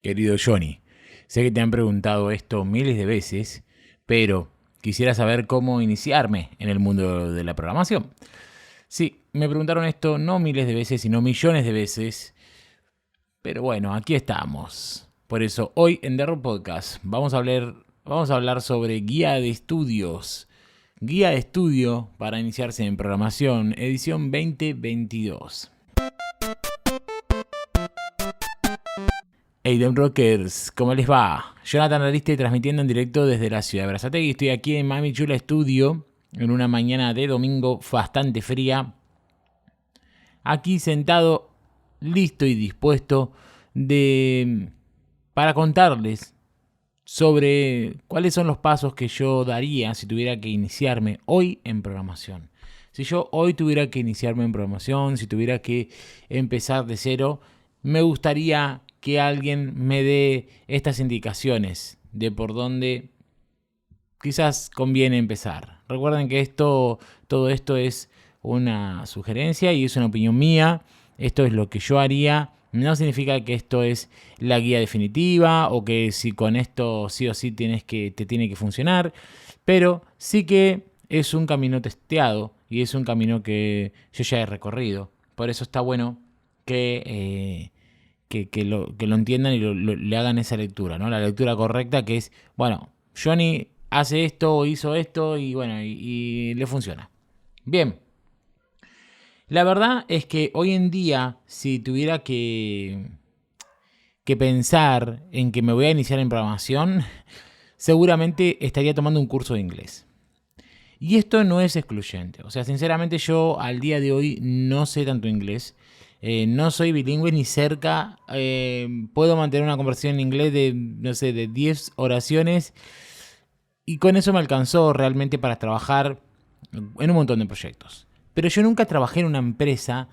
Querido Johnny, sé que te han preguntado esto miles de veces, pero quisiera saber cómo iniciarme en el mundo de la programación. Sí, me preguntaron esto no miles de veces, sino millones de veces, pero bueno, aquí estamos. Por eso, hoy en The Rock Podcast vamos a hablar sobre guía de estudios. Guía de estudio para iniciarse en programación, edición 2022. Hey, Dem Rockers, ¿cómo les va? Jonathan Ariste transmitiendo en directo desde la ciudad de Brazzategui. Estoy aquí en Mami Chula Studio en una mañana de domingo bastante fría. Aquí sentado, listo y dispuesto para contarles sobre cuáles son los pasos que yo daría si tuviera que iniciarme hoy en programación. Si yo hoy tuviera que iniciarme en programación, si tuviera que empezar de cero, me gustaría que alguien me dé estas indicaciones de por dónde quizás conviene empezar. Recuerden que todo esto es una sugerencia y es una opinión mía. Esto es lo que yo haría. No significa que esto es la guía definitiva o que si con esto sí o sí te tiene que funcionar. Pero sí que es un camino testeado y es un camino que yo ya he recorrido. Por eso está bueno que lo entiendan y le hagan esa lectura, ¿no? La lectura correcta que es, bueno, Johnny hace esto o hizo esto y bueno, y le funciona. Bien. La verdad es que hoy en día, si tuviera que pensar en que me voy a iniciar en programación, seguramente estaría tomando un curso de inglés. Y esto no es excluyente. O sea, sinceramente yo al día de hoy no sé tanto inglés. No soy bilingüe ni cerca. Puedo mantener una conversación en inglés de, no sé, de 10 oraciones. Y con eso me alcanzó realmente para trabajar en un montón de proyectos. Pero yo nunca trabajé en una empresa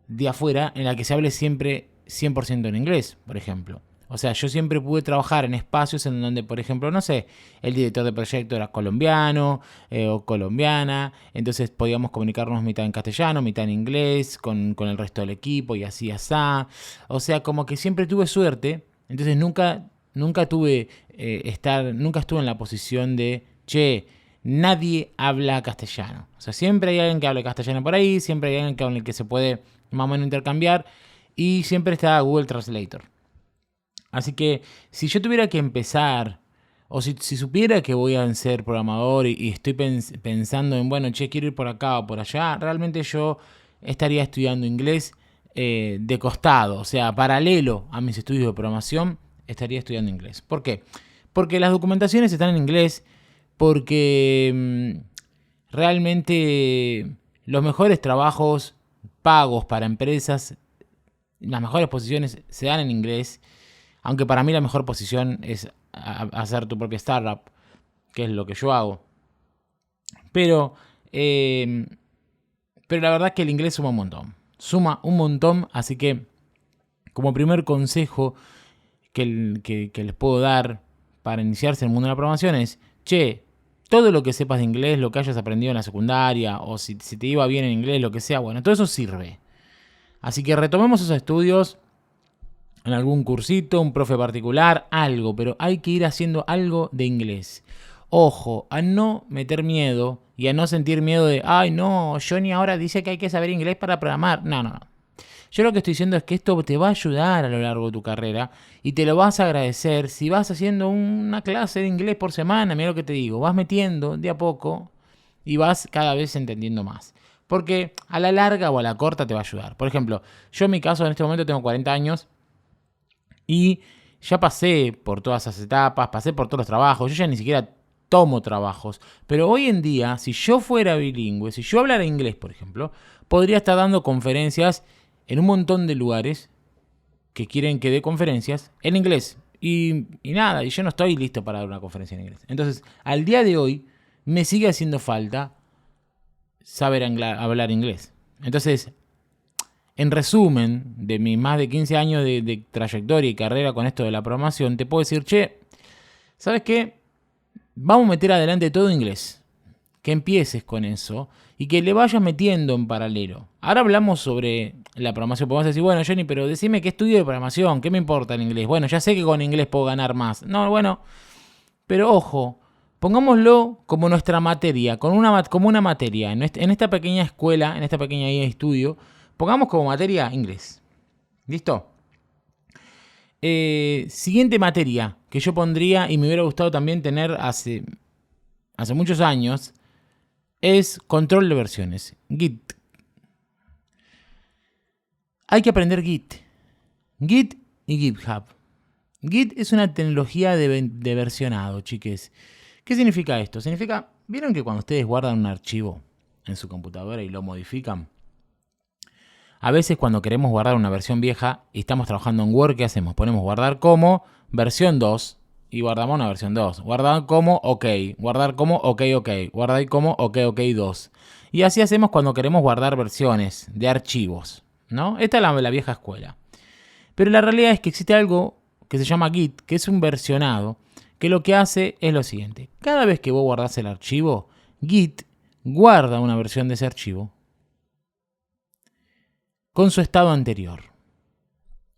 de afuera en la que se hable siempre 100% en inglés, por ejemplo. O sea, yo siempre pude trabajar en espacios en donde, por ejemplo, no sé, el director de proyecto era colombiano o colombiana, entonces podíamos comunicarnos mitad en castellano, mitad en inglés, con el resto del equipo y así, así. O sea, como que siempre tuve suerte, entonces nunca estuve en la posición de, che, nadie habla castellano. O sea, siempre hay alguien que hable castellano por ahí, siempre hay alguien con el que se puede más o menos intercambiar y siempre está Google Translator. Así que si yo tuviera que empezar, o si supiera que voy a ser programador y estoy pensando en, bueno, che, quiero ir por acá o por allá, realmente yo estaría estudiando inglés de costado, o sea, paralelo a mis estudios de programación, estaría estudiando inglés. ¿Por qué? Porque las documentaciones están en inglés, porque realmente los mejores trabajos pagos para empresas, las mejores posiciones se dan en inglés. Aunque para mí la mejor posición es hacer tu propia startup, que es lo que yo hago. Pero, pero la verdad es que el inglés suma un montón. Suma un montón, así que como primer consejo que les puedo dar para iniciarse en el mundo de la programación es, che, todo lo que sepas de inglés, lo que hayas aprendido en la secundaria, o si te iba bien en inglés, lo que sea, bueno, todo eso sirve. Así que retomemos esos estudios en algún cursito, un profe particular, algo, pero hay que ir haciendo algo de inglés. Ojo, a no meter miedo y a no sentir miedo de, ay no, Johnny ahora dice que hay que saber inglés para programar. No. Yo lo que estoy diciendo es que esto te va a ayudar a lo largo de tu carrera y te lo vas a agradecer si vas haciendo una clase de inglés por semana. Mira lo que te digo, vas metiendo de a poco y vas cada vez entendiendo más. Porque a la larga o a la corta te va a ayudar. Por ejemplo, yo en mi caso en este momento tengo 40 años y ya pasé por todas esas etapas, pasé por todos los trabajos, yo ya ni siquiera tomo trabajos. Pero hoy en día, si yo fuera bilingüe, si yo hablara inglés, por ejemplo, podría estar dando conferencias en un montón de lugares que quieren que dé conferencias en inglés. Y nada, y yo no estoy listo para dar una conferencia en inglés. Entonces, al día de hoy, me sigue haciendo falta saber hablar inglés. Entonces, en resumen, de mis más de 15 años de trayectoria y carrera con esto de la programación, te puedo decir, che, ¿sabes qué? Vamos a meter adelante todo inglés. que empieces con eso y que le vayas metiendo en paralelo. Ahora hablamos sobre la programación. Podemos decir, bueno, Johnny, pero decime qué estudio de programación, qué me importa el inglés. Bueno, ya sé que con inglés puedo ganar más. No, bueno, pero ojo, pongámoslo como nuestra materia, como una materia. En esta pequeña escuela, en esta pequeña guía de estudio, pongamos como materia inglés. ¿Listo? Siguiente materia que yo pondría y me hubiera gustado también tener hace muchos años es control de versiones, Git. Hay que aprender Git. Git y GitHub. Git es una tecnología de versionado, chiques. ¿Qué significa esto? Significa, ¿vieron que cuando ustedes guardan un archivo en su computadora y lo modifican? A veces cuando queremos guardar una versión vieja y estamos trabajando en Word, ¿qué hacemos? Ponemos guardar como versión 2 y guardamos una versión 2. Guardar como OK, guardar como OK, guardar como OK 2. Y así hacemos cuando queremos guardar versiones de archivos, ¿no? Esta es la vieja escuela. Pero la realidad es que existe algo que se llama Git, que es un versionado, que lo que hace es lo siguiente. Cada vez que vos guardás el archivo, Git guarda una versión de ese archivo con su estado anterior.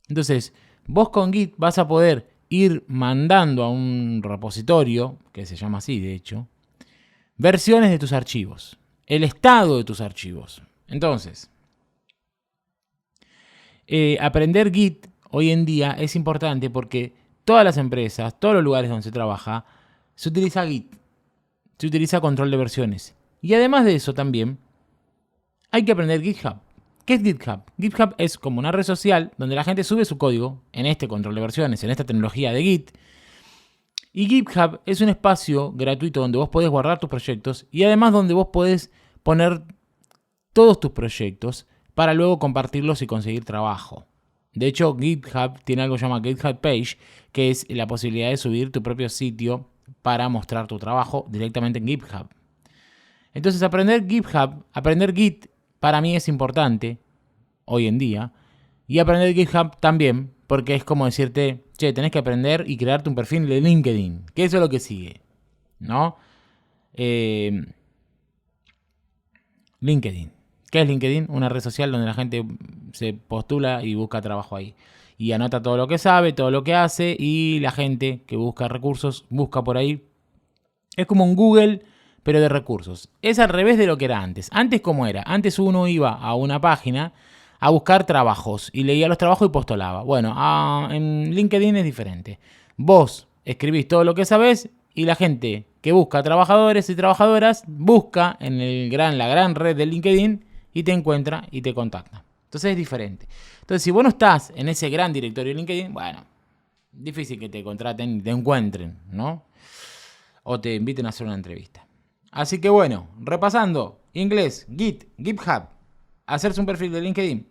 Entonces, vos con Git vas a poder ir mandando a un repositorio, que se llama así de hecho, versiones de tus archivos, el estado de tus archivos. Entonces, aprender Git hoy en día es importante porque todas las empresas, todos los lugares donde se trabaja, se utiliza Git, se utiliza control de versiones. Y además de eso también, hay que aprender GitHub. ¿Qué es GitHub? GitHub es como una red social donde la gente sube su código en este control de versiones, en esta tecnología de Git. Y GitHub es un espacio gratuito donde vos podés guardar tus proyectos y además donde vos podés poner todos tus proyectos para luego compartirlos y conseguir trabajo. De hecho, GitHub tiene algo que se llama GitHub Page, que es la posibilidad de subir tu propio sitio para mostrar tu trabajo directamente en GitHub. Entonces, aprender Git, para mí es importante hoy en día. Y aprender GitHub también, porque es como decirte, che, tenés que aprender y crearte un perfil de LinkedIn, que eso es lo que sigue, ¿no? LinkedIn. ¿Qué es LinkedIn? Una red social donde la gente se postula y busca trabajo ahí. Y anota todo lo que sabe, todo lo que hace, y la gente que busca recursos busca por ahí. Es como un Google, pero de recursos. Es al revés de lo que era antes. Antes, ¿cómo era? Antes uno iba a una página a buscar trabajos y leía los trabajos y postulaba. Bueno, en LinkedIn es diferente. Vos escribís todo lo que sabés y la gente que busca trabajadores y trabajadoras busca en la gran red de LinkedIn y te encuentra y te contacta. Entonces es diferente. Entonces, si vos no estás en ese gran directorio de LinkedIn, bueno, difícil que te contraten y te encuentren, ¿no? O te inviten a hacer una entrevista. Así que bueno, repasando, inglés, Git, GitHub, hacerse un perfil de LinkedIn.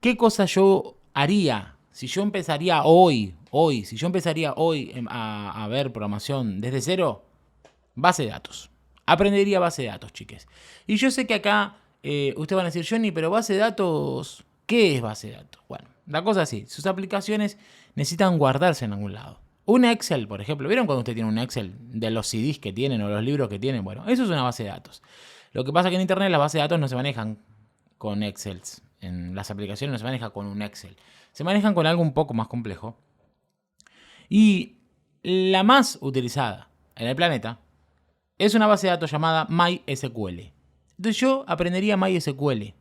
¿Qué cosa yo haría si yo empezaría hoy a ver programación desde cero? Base de datos. Aprendería base de datos, chiques. Y yo sé que acá ustedes van a decir, Johnny, pero base de datos, ¿qué es base de datos? Bueno, la cosa es así, sus aplicaciones necesitan guardarse en algún lado. Un Excel, por ejemplo, ¿vieron cuando usted tiene un Excel de los CDs que tienen o los libros que tienen? Bueno, eso es una base de datos. Lo que pasa es que en Internet las bases de datos no se manejan con Excel. En las aplicaciones no se maneja con un Excel. Se manejan con algo un poco más complejo. Y la más utilizada en el planeta es una base de datos llamada MySQL. Entonces yo aprendería MySQL.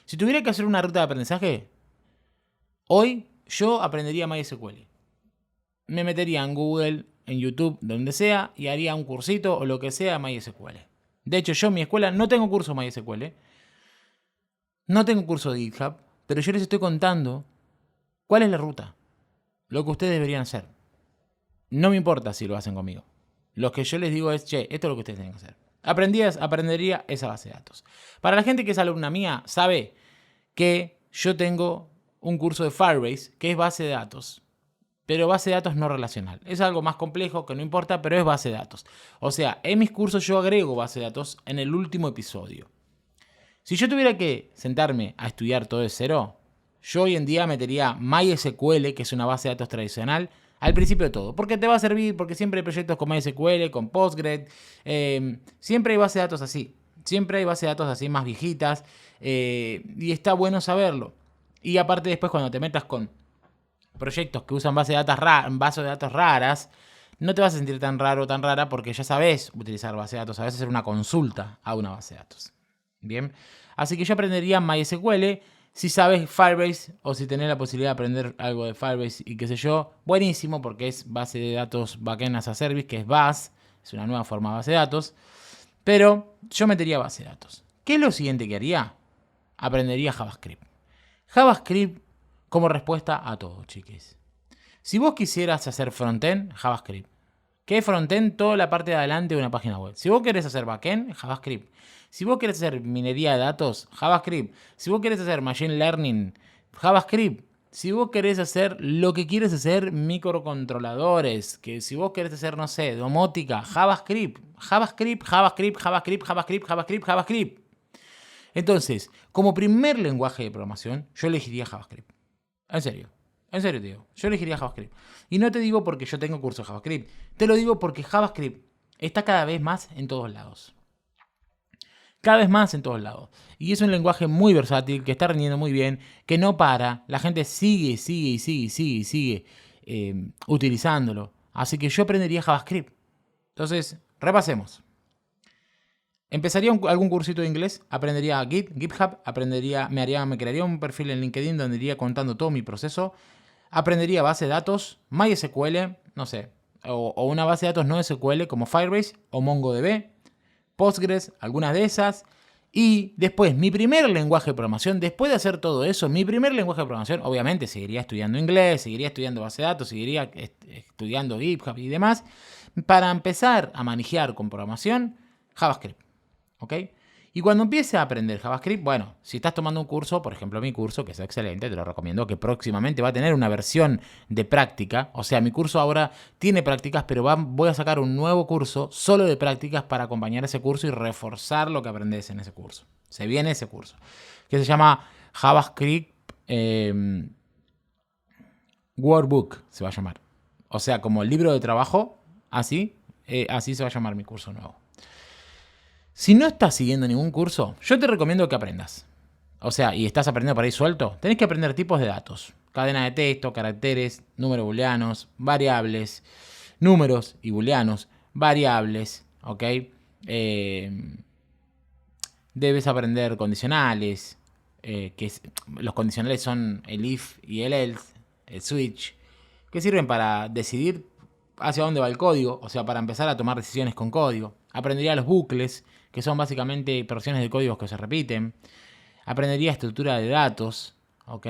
Si tuviera que hacer una ruta de aprendizaje, hoy yo aprendería MySQL. Me metería en Google, en YouTube, donde sea, y haría un cursito o lo que sea de MySQL. De hecho, yo en mi escuela no tengo curso de MySQL, no tengo curso de GitHub, pero yo les estoy contando cuál es la ruta, lo que ustedes deberían hacer. No me importa si lo hacen conmigo. Lo que yo les digo es, che, esto es lo que ustedes tienen que hacer. Aprendería esa base de datos. Para la gente que es alumna mía, sabe que yo tengo un curso de Firebase, que es base de datos. Pero base de datos no relacional. Es algo más complejo que no importa, pero es base de datos. O sea, en mis cursos yo agrego base de datos en el último episodio. Si yo tuviera que sentarme a estudiar todo de cero, yo hoy en día metería MySQL, que es una base de datos tradicional, al principio de todo, porque te va a servir, porque siempre hay proyectos con MySQL, con Postgres, siempre hay bases de datos así, siempre hay bases de datos así más viejitas, y está bueno saberlo. Y aparte después cuando te metas con proyectos que usan bases de datos raras, no te vas a sentir tan raro o tan rara porque ya sabes utilizar base de datos, sabes hacer una consulta a una base de datos. Bien, así que yo aprendería MySQL. Si sabes Firebase o si tenés la posibilidad de aprender algo de Firebase y qué sé yo, buenísimo porque es base de datos Backend as a Service, que es BAS, es una nueva forma de base de datos. Pero yo metería base de datos. ¿Qué es lo siguiente que haría? Aprendería JavaScript. JavaScript como respuesta a todo, chiques. Si vos quisieras hacer frontend, JavaScript. ¿Qué es frontend? Toda la parte de adelante de una página web. Si vos querés hacer backend, JavaScript. Si vos querés hacer minería de datos, JavaScript. Si vos querés hacer machine learning, JavaScript. Si vos querés hacer lo que quieres hacer, microcontroladores, que si vos querés hacer, no sé, domótica, JavaScript. JavaScript, JavaScript, JavaScript, JavaScript, JavaScript, JavaScript. Entonces, como primer lenguaje de programación, yo elegiría JavaScript. En serio te digo, yo elegiría JavaScript. Y no te digo porque yo tengo curso de JavaScript, te lo digo porque JavaScript está cada vez más en todos lados. Cada vez más en todos lados. Y es un lenguaje muy versátil, que está rindiendo muy bien, que no para. La gente sigue utilizándolo. Así que yo aprendería JavaScript. Entonces, repasemos. Empezaría algún cursito de inglés, aprendería GitHub, me crearía un perfil en LinkedIn donde iría contando todo mi proceso. Aprendería base de datos, MySQL, no sé, o una base de datos no SQL como Firebase o MongoDB, Postgres, algunas de esas. Y después, mi primer lenguaje de programación, después de hacer todo eso, mi primer lenguaje de programación, obviamente seguiría estudiando inglés, seguiría estudiando base de datos, seguiría estudiando GitHub y demás, para empezar a manejar con programación JavaScript. ¿Ok? Y cuando empiece a aprender JavaScript, bueno, si estás tomando un curso, por ejemplo mi curso, que es excelente, te lo recomiendo, que próximamente va a tener una versión de práctica. O sea, mi curso ahora tiene prácticas, pero voy a sacar un nuevo curso solo de prácticas para acompañar ese curso y reforzar lo que aprendes en ese curso. Se viene ese curso, que se llama JavaScript Workbook, se va a llamar. O sea, como el libro de trabajo, así se va a llamar mi curso nuevo. Si no estás siguiendo ningún curso, yo te recomiendo que aprendas. O sea, y estás aprendiendo por ahí suelto, tenés que aprender tipos de datos. Cadena de texto, caracteres, números booleanos, variables, números y booleanos, variables, ¿ok? Debes aprender condicionales, los condicionales son el if y el else, el switch, que sirven para decidir hacia dónde va el código, o sea, para empezar a tomar decisiones con código. Aprendería los bucles, que son básicamente porciones de códigos que se repiten. Aprendería estructura de datos, ¿ok?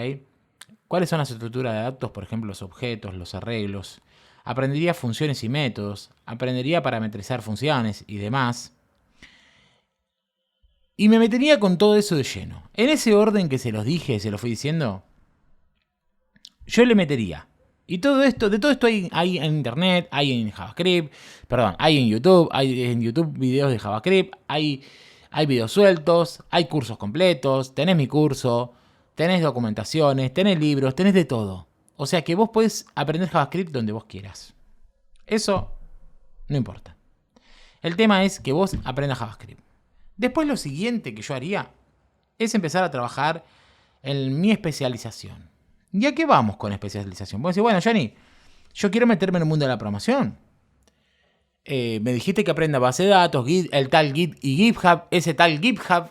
¿Cuáles son las estructuras de datos? Por ejemplo, los objetos, los arreglos. Aprendería funciones y métodos. Aprendería a parametrizar funciones y demás. Y me metería con todo eso de lleno. En ese orden que se los dije, se los fui diciendo, yo le metería. Y todo esto hay en internet, hay en JavaScript, hay en YouTube videos de JavaScript, hay videos sueltos, hay cursos completos, tenés mi curso, tenés documentaciones, tenés libros, tenés de todo. O sea que vos podés aprender JavaScript donde vos quieras. Eso no importa. El tema es que vos aprendas JavaScript. Después lo siguiente que yo haría es empezar a trabajar en mi especialización. ¿Y a qué vamos con especialización? Vos decís, bueno, Johnny, yo quiero meterme en el mundo de la programación. Me dijiste que aprenda base de datos, el tal Git y GitHub, ese tal GitHub,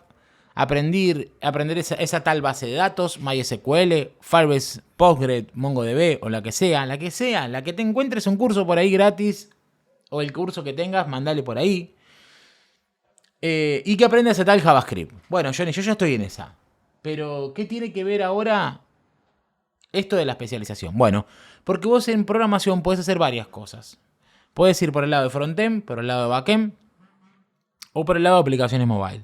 aprender esa tal base de datos, MySQL, Firebase, Postgres, MongoDB o la que sea, la que te encuentres un curso por ahí gratis o el curso que tengas, mandale por ahí. Y que aprenda ese tal JavaScript. Bueno, Johnny, yo ya estoy en esa. Pero, ¿qué tiene que ver ahora esto de la especialización? Bueno, porque vos en programación podés hacer varias cosas. Puedes ir por el lado de frontend, por el lado de backend o por el lado de aplicaciones mobile.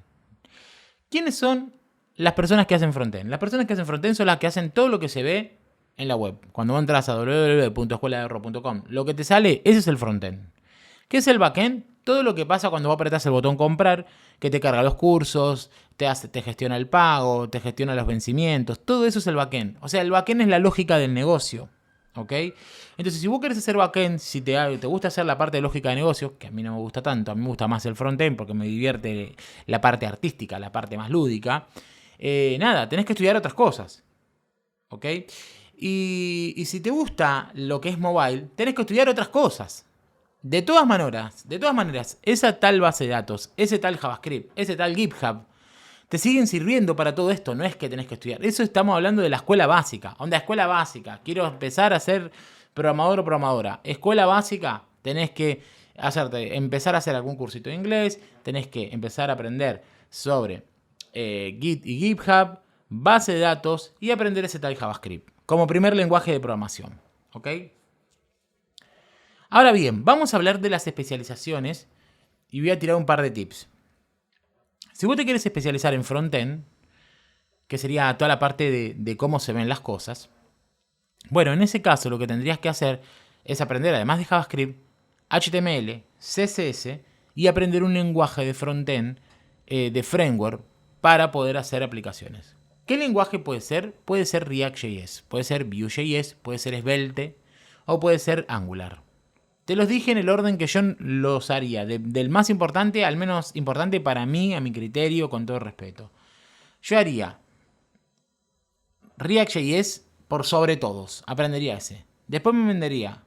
¿Quiénes son las personas que hacen frontend? Las personas que hacen frontend son las que hacen todo lo que se ve en la web. Cuando vos entras a www.escueladerro.com, lo que te sale, ese es el frontend. ¿Qué es el backend? Todo lo que pasa cuando vos apretás el botón comprar, que te carga los cursos, te gestiona el pago, te gestiona los vencimientos. Todo eso es el backend. O sea, el backend es la lógica del negocio. ¿Ok? Entonces, si vos querés hacer backend, si te gusta hacer la parte de lógica de negocios, que a mí no me gusta tanto, a mí me gusta más el frontend porque me divierte la parte artística, la parte más lúdica, nada, tenés que estudiar otras cosas. ¿Ok? Y si te gusta lo que es mobile, tenés que estudiar otras cosas. De todas maneras, esa tal base de datos, ese tal JavaScript, ese tal GitHub, te siguen sirviendo para todo esto. No es que tenés que estudiar. Eso estamos hablando de la escuela básica. Onda, escuela básica. Quiero empezar a ser programador o programadora. Escuela básica, tenés que empezar a hacer algún cursito de inglés. Tenés que empezar a aprender sobre Git y GitHub, base de datos y aprender ese tal JavaScript como primer lenguaje de programación. ¿Ok? Ahora bien, vamos a hablar de las especializaciones y voy a tirar un par de tips. Si vos te quieres especializar en frontend, que sería toda la parte de cómo se ven las cosas, bueno, en ese caso lo que tendrías que hacer es aprender, además de JavaScript, HTML, CSS y aprender un lenguaje de frontend, de framework, para poder hacer aplicaciones. ¿Qué lenguaje puede ser? Puede ser React.js, puede ser Vue.js, puede ser Svelte o puede ser Angular. Te los dije en el orden que yo los haría, del más importante al menos importante para mí, a mi criterio, con todo respeto. Yo haría React.js por sobre todos, aprendería ese. Después me vendería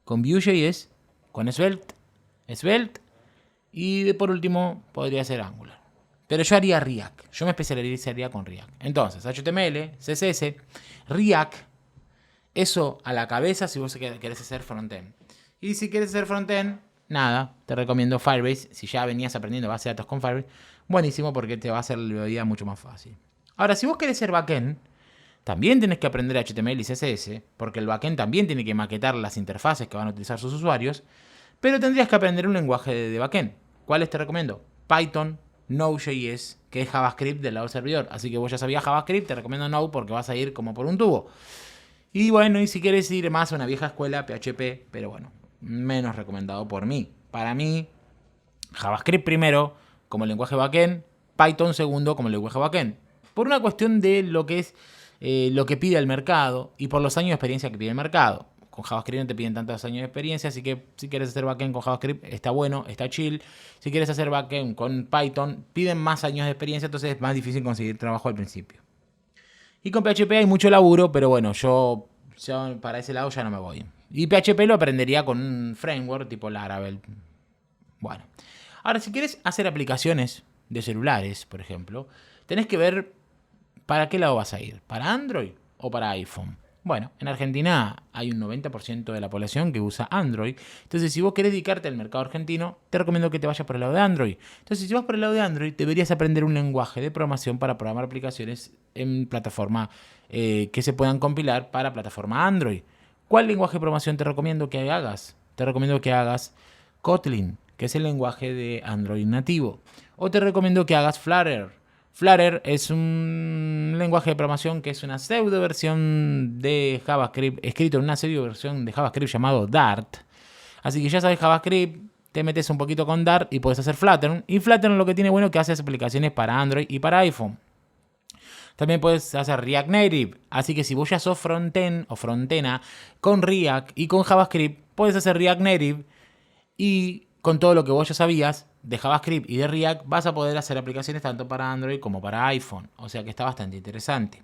con Vue.js, con Svelte y por último podría ser Angular. Pero yo haría React, yo me especializaría con React. Entonces, HTML, CSS, React, eso a la cabeza si vos querés hacer frontend. Y si quieres hacer frontend, nada, te recomiendo Firebase. Si ya venías aprendiendo base de datos con Firebase, buenísimo porque te va a hacer la vida mucho más fácil. Ahora, si vos querés ser backend, también tenés que aprender HTML y CSS, porque el backend también tiene que maquetar las interfaces que van a utilizar sus usuarios, pero tendrías que aprender un lenguaje de backend. ¿Cuáles te recomiendo? Python, Node.js, que es JavaScript del lado del servidor. Así que vos ya sabías JavaScript, te recomiendo Node porque vas a ir como por un tubo. Y bueno, y si quieres ir más a una vieja escuela, PHP, pero bueno, menos recomendado por mí. Para mí, JavaScript primero como lenguaje backend, Python segundo como lenguaje backend. Por una cuestión de lo que es lo que pide el mercado y por los años de experiencia que pide el mercado. Con JavaScript no te piden tantos años de experiencia, así que si quieres hacer backend con JavaScript está bueno, está chill. Si quieres hacer backend con Python, piden más años de experiencia, entonces es más difícil conseguir trabajo al principio. Y con PHP hay mucho laburo, pero bueno, yo para ese lado ya no me voy. Y PHP lo aprendería con un framework tipo Laravel. Bueno, ahora si quieres hacer aplicaciones de celulares, por ejemplo, tenés que ver para qué lado vas a ir, para Android o para iPhone. Bueno, en Argentina hay un 90% de la población que usa Android. Entonces, si vos querés dedicarte al mercado argentino, te recomiendo que te vayas por el lado de Android. Entonces, si vas por el lado de Android, deberías aprender un lenguaje de programación para programar aplicaciones en plataforma que se puedan compilar para plataforma Android. ¿Cuál lenguaje de programación te recomiendo que hagas? Te recomiendo que hagas Kotlin, que es el lenguaje de Android nativo. O te recomiendo que hagas Flutter. Flutter es un lenguaje de programación que es una pseudo versión de JavaScript, escrito en una pseudo versión de JavaScript llamado Dart. Así que ya sabes JavaScript, te metes un poquito con Dart y puedes hacer Flutter. Y Flutter lo que tiene bueno es que hace aplicaciones para Android y para iPhone. También puedes hacer React Native. Así que si vos ya sos frontend o frontena con React y con JavaScript, puedes hacer React Native y con todo lo que vos ya sabías de JavaScript y de React, vas a poder hacer aplicaciones tanto para Android como para iPhone. O sea que está bastante interesante.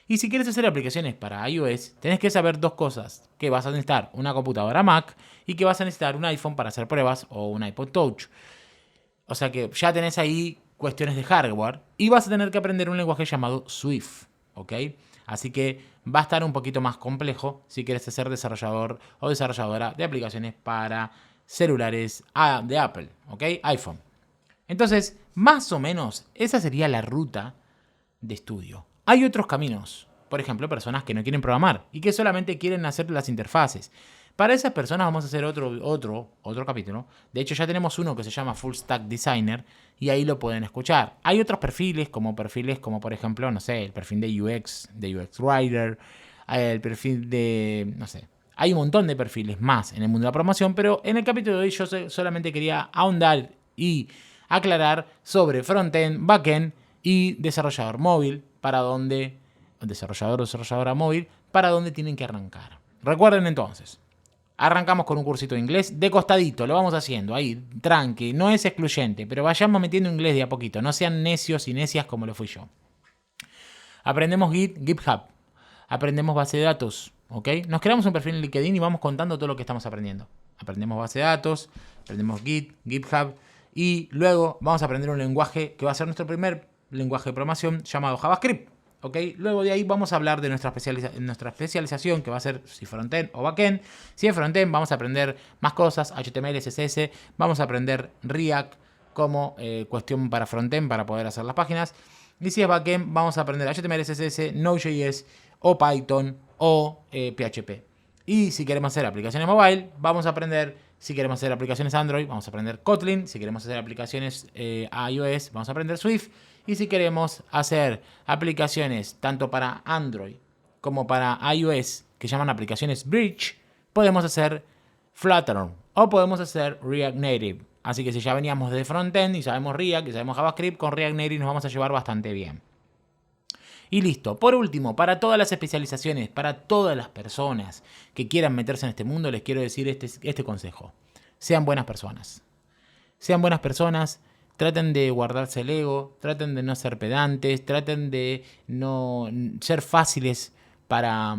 Y si quieres hacer aplicaciones para iOS, tenés que saber dos cosas. Que vas a necesitar una computadora Mac y que vas a necesitar un iPhone para hacer pruebas o un iPod Touch. O sea que ya tenés ahí cuestiones de hardware y vas a tener que aprender un lenguaje llamado Swift. ¿Ok? Así que va a estar un poquito más complejo si quieres ser desarrollador o desarrolladora de aplicaciones para celulares de Apple, ¿ok? iPhone. Entonces, más o menos, esa sería la ruta de estudio. Hay otros caminos. Por ejemplo, personas que no quieren programar y que solamente quieren hacer las interfaces. Para esas personas vamos a hacer otro capítulo. De hecho, ya tenemos uno que se llama Full Stack Designer y ahí lo pueden escuchar. Hay otros perfiles como por ejemplo, no sé, el perfil de UX Writer, el perfil de, no sé, hay un montón de perfiles más en el mundo de la programación, pero en el capítulo de hoy yo solamente quería ahondar y aclarar sobre frontend, backend y desarrollador móvil, desarrolladora móvil, para dónde tienen que arrancar. Recuerden entonces, arrancamos con un cursito de inglés de costadito, lo vamos haciendo ahí, tranqui, no es excluyente, pero vayamos metiendo inglés de a poquito, no sean necios y necias como lo fui yo. Aprendemos Git, GitHub, aprendemos base de datos, ¿ok? Nos creamos un perfil en LinkedIn y vamos contando todo lo que estamos aprendiendo. Aprendemos base de datos, aprendemos Git, GitHub y luego vamos a aprender un lenguaje que va a ser nuestro primer lenguaje de programación llamado JavaScript. ¿Okay? Luego de ahí vamos a hablar de nuestra especialización, que va a ser si frontend o backend. Si es frontend vamos a aprender más cosas, HTML, CSS, vamos a aprender React como cuestión para frontend para poder hacer las páginas. Y si es backend vamos a aprender HTML, CSS, Node.js o Python o PHP. Y si queremos hacer aplicaciones mobile vamos a aprender, si queremos hacer aplicaciones Android vamos a aprender Kotlin, si queremos hacer aplicaciones iOS vamos a aprender Swift. Y si queremos hacer aplicaciones tanto para Android como para iOS, que llaman aplicaciones Bridge, podemos hacer Flutter o podemos hacer React Native. Así que si ya veníamos de frontend y sabemos React y sabemos JavaScript, con React Native nos vamos a llevar bastante bien. Y listo. Por último, para todas las especializaciones, para todas las personas que quieran meterse en este mundo, les quiero decir este consejo. Sean buenas personas. Sean buenas personas. Traten de guardarse el ego, traten de no ser pedantes, traten de no ser fáciles para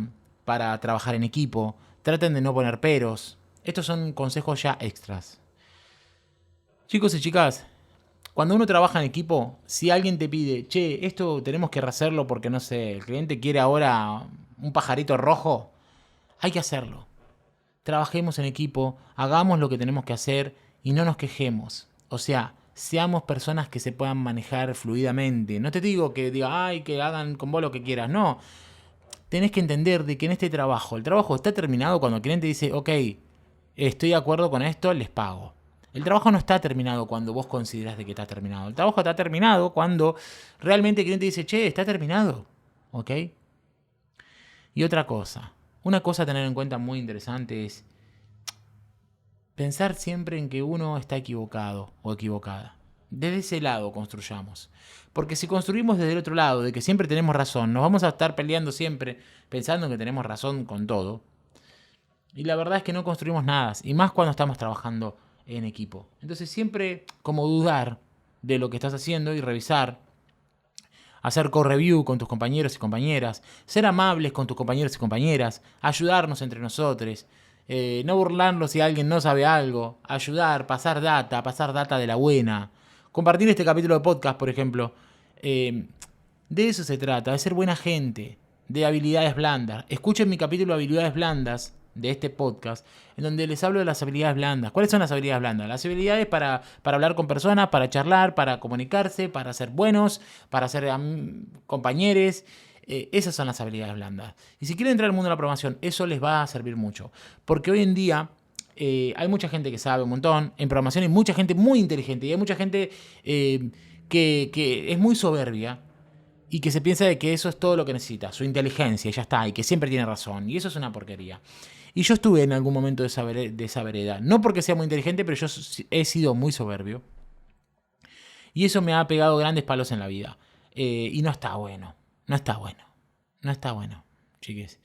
trabajar en equipo, traten de no poner peros. Estos son consejos ya extras. Chicos y chicas, cuando uno trabaja en equipo, si alguien te pide, che, esto tenemos que hacerlo porque no sé, el cliente quiere ahora un pajarito rojo, hay que hacerlo. Trabajemos en equipo, hagamos lo que tenemos que hacer y no nos quejemos. O sea, seamos personas que se puedan manejar fluidamente. No te digo que diga, ay, que hagan con vos lo que quieras. No. Tenés que entender de que en este trabajo, el trabajo está terminado cuando el cliente dice, ok, estoy de acuerdo con esto, les pago. El trabajo no está terminado cuando vos considerás de que está terminado. El trabajo está terminado cuando realmente el cliente dice, che, está terminado. ¿Ok? Y otra cosa. Una cosa a tener en cuenta muy interesante es pensar siempre en que uno está equivocado o equivocada. Desde ese lado construyamos. Porque si construimos desde el otro lado, de que siempre tenemos razón, nos vamos a estar peleando siempre pensando en que tenemos razón con todo. Y la verdad es que no construimos nada. Y más cuando estamos trabajando en equipo. Entonces siempre como dudar de lo que estás haciendo y revisar. Hacer co-review con tus compañeros y compañeras. Ser amables con tus compañeros y compañeras. Ayudarnos entre nosotros. No burlarnos si alguien no sabe algo. Ayudar, pasar data de la buena. Compartir este capítulo de podcast, por ejemplo. De eso se trata, de ser buena gente. De habilidades blandas. Escuchen mi capítulo de habilidades blandas de este podcast, en donde les hablo de las habilidades blandas. ¿Cuáles son las habilidades blandas? Las habilidades para hablar con personas, para charlar, para comunicarse, para ser buenos, para ser compañeros. Esas son las habilidades blandas. Y si quieren entrar al mundo de la programación, eso les va a servir mucho. Porque hoy en día hay mucha gente que sabe un montón. En programación hay mucha gente muy inteligente y hay mucha gente que es muy soberbia y que se piensa de que eso es todo lo que necesita, su inteligencia, y ya está, y que siempre tiene razón. Y eso es una porquería. Y yo estuve en algún momento de esa vereda. No porque sea muy inteligente, pero yo he sido muy soberbio. Y eso me ha pegado grandes palos en la vida. Y no está bueno. No está bueno. No está bueno, chiques.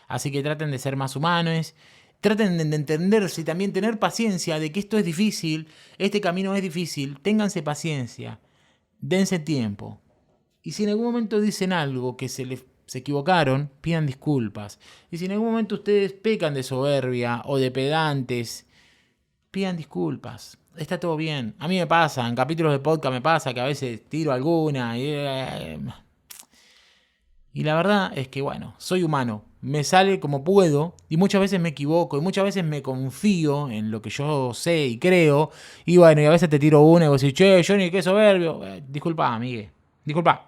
Así que traten de ser más humanos. Traten de entenderse y también tener paciencia de que esto es difícil. Este camino es difícil. Ténganse paciencia. Dense tiempo. Y si en algún momento dicen algo que se equivocaron, pidan disculpas. Y si en algún momento ustedes pecan de soberbia o de pedantes, pidan disculpas. Está todo bien. A mí me pasa, en capítulos de podcast me pasa que a veces tiro alguna. Y la verdad es que, bueno, soy humano. Me sale como puedo y muchas veces me equivoco y muchas veces me confío en lo que yo sé y creo. Y bueno, y a veces te tiro una y vos decís, che, Johnny, qué soberbio. Disculpa, amigue. Disculpa.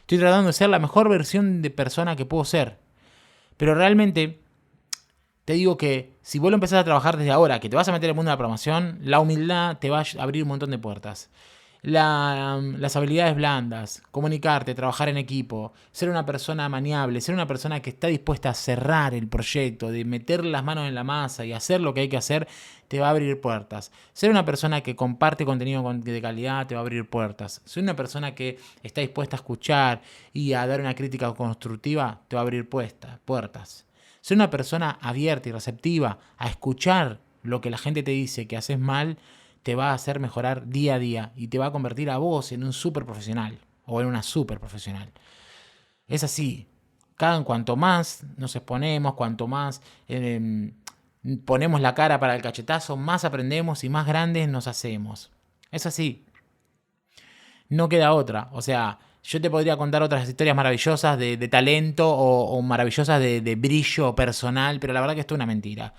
Estoy tratando de ser la mejor versión de persona que puedo ser. Pero realmente te digo que si vos lo empezás a trabajar desde ahora, que te vas a meter en el mundo de la programación, la humildad te va a abrir un montón de puertas. Las habilidades blandas, comunicarte, trabajar en equipo, ser una persona maniable, ser una persona que está dispuesta a cerrar el proyecto, de meter las manos en la masa y hacer lo que hay que hacer, te va a abrir puertas. Ser una persona que comparte contenido de calidad te va a abrir puertas. Ser una persona que está dispuesta a escuchar y a dar una crítica constructiva te va a abrir puertas. Ser una persona abierta y receptiva a escuchar lo que la gente te dice que haces mal, te va a hacer mejorar día a día y te va a convertir a vos en un súper profesional o en una súper profesional. Es así. Cuanto más nos exponemos, cuanto más ponemos la cara para el cachetazo, más aprendemos y más grandes nos hacemos. Es así. No queda otra. O sea, yo te podría contar otras historias maravillosas de talento o maravillosas de brillo personal, pero la verdad que esto es una mentira.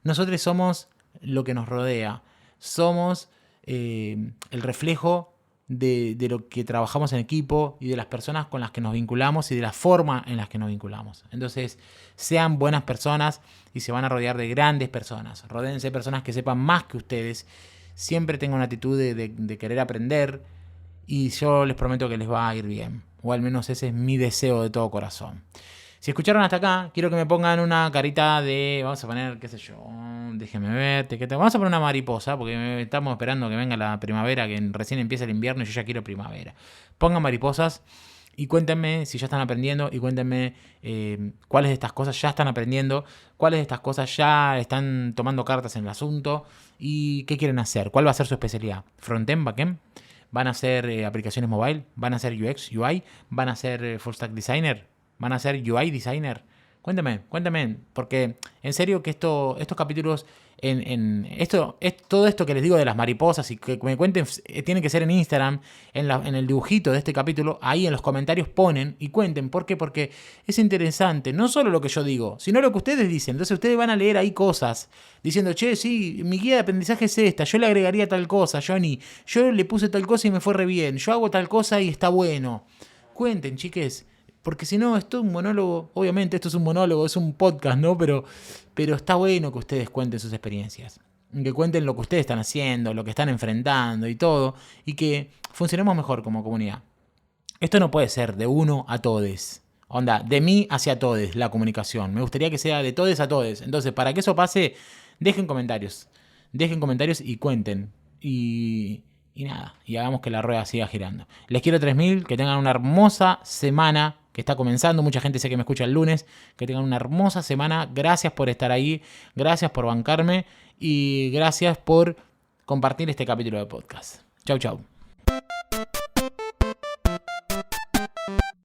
Nosotros somos lo que nos rodea. Somos el reflejo de lo que trabajamos en equipo y de las personas con las que nos vinculamos y de la forma en las que nos vinculamos. Entonces, sean buenas personas y se van a rodear de grandes personas. Rodéense de personas que sepan más que ustedes. Siempre tengan una actitud de querer aprender y yo les prometo que les va a ir bien. O al menos ese es mi deseo de todo corazón. Si escucharon hasta acá, quiero que me pongan una carita de... Vamos a poner, qué sé yo, déjenme ver. Vamos a poner una mariposa, porque estamos esperando que venga la primavera, que recién empieza el invierno y yo ya quiero primavera. Pongan mariposas y cuéntenme si ya están aprendiendo y cuéntenme cuáles de estas cosas ya están aprendiendo, cuáles de estas cosas ya están tomando cartas en el asunto y qué quieren hacer, cuál va a ser su especialidad. ¿Frontend, backend? ¿Van a hacer aplicaciones mobile? ¿Van a ser UX, UI? ¿Van a ser full stack designer? ¿Van a ser UI designer? Cuéntame, porque en serio que estos capítulos, todo esto que les digo de las mariposas y que me cuenten, tiene que ser en Instagram, en el dibujito de este capítulo, ahí en los comentarios ponen y cuenten. ¿Por qué? Porque es interesante, no solo lo que yo digo, sino lo que ustedes dicen. Entonces ustedes van a leer ahí cosas, diciendo, che, sí, mi guía de aprendizaje es esta, yo le agregaría tal cosa, Johnny, yo le puse tal cosa y me fue re bien, yo hago tal cosa y está bueno. Cuenten, chiques. Porque si no, esto es un monólogo. Obviamente esto es un monólogo, es un podcast, ¿no? Pero está bueno que ustedes cuenten sus experiencias. Que cuenten lo que ustedes están haciendo, lo que están enfrentando y todo. Y que funcionemos mejor como comunidad. Esto no puede ser de uno a todes. Onda, de mí hacia todes la comunicación. Me gustaría que sea de todes a todes. Entonces, para que eso pase, dejen comentarios. Dejen comentarios y cuenten. Y nada, y hagamos que la rueda siga girando. Les quiero 3000, que tengan una hermosa semana que está comenzando. Mucha gente sé que me escucha el lunes. Que tengan una hermosa semana. Gracias por estar ahí. Gracias por bancarme. Y gracias por compartir este capítulo de podcast. Chau, chau.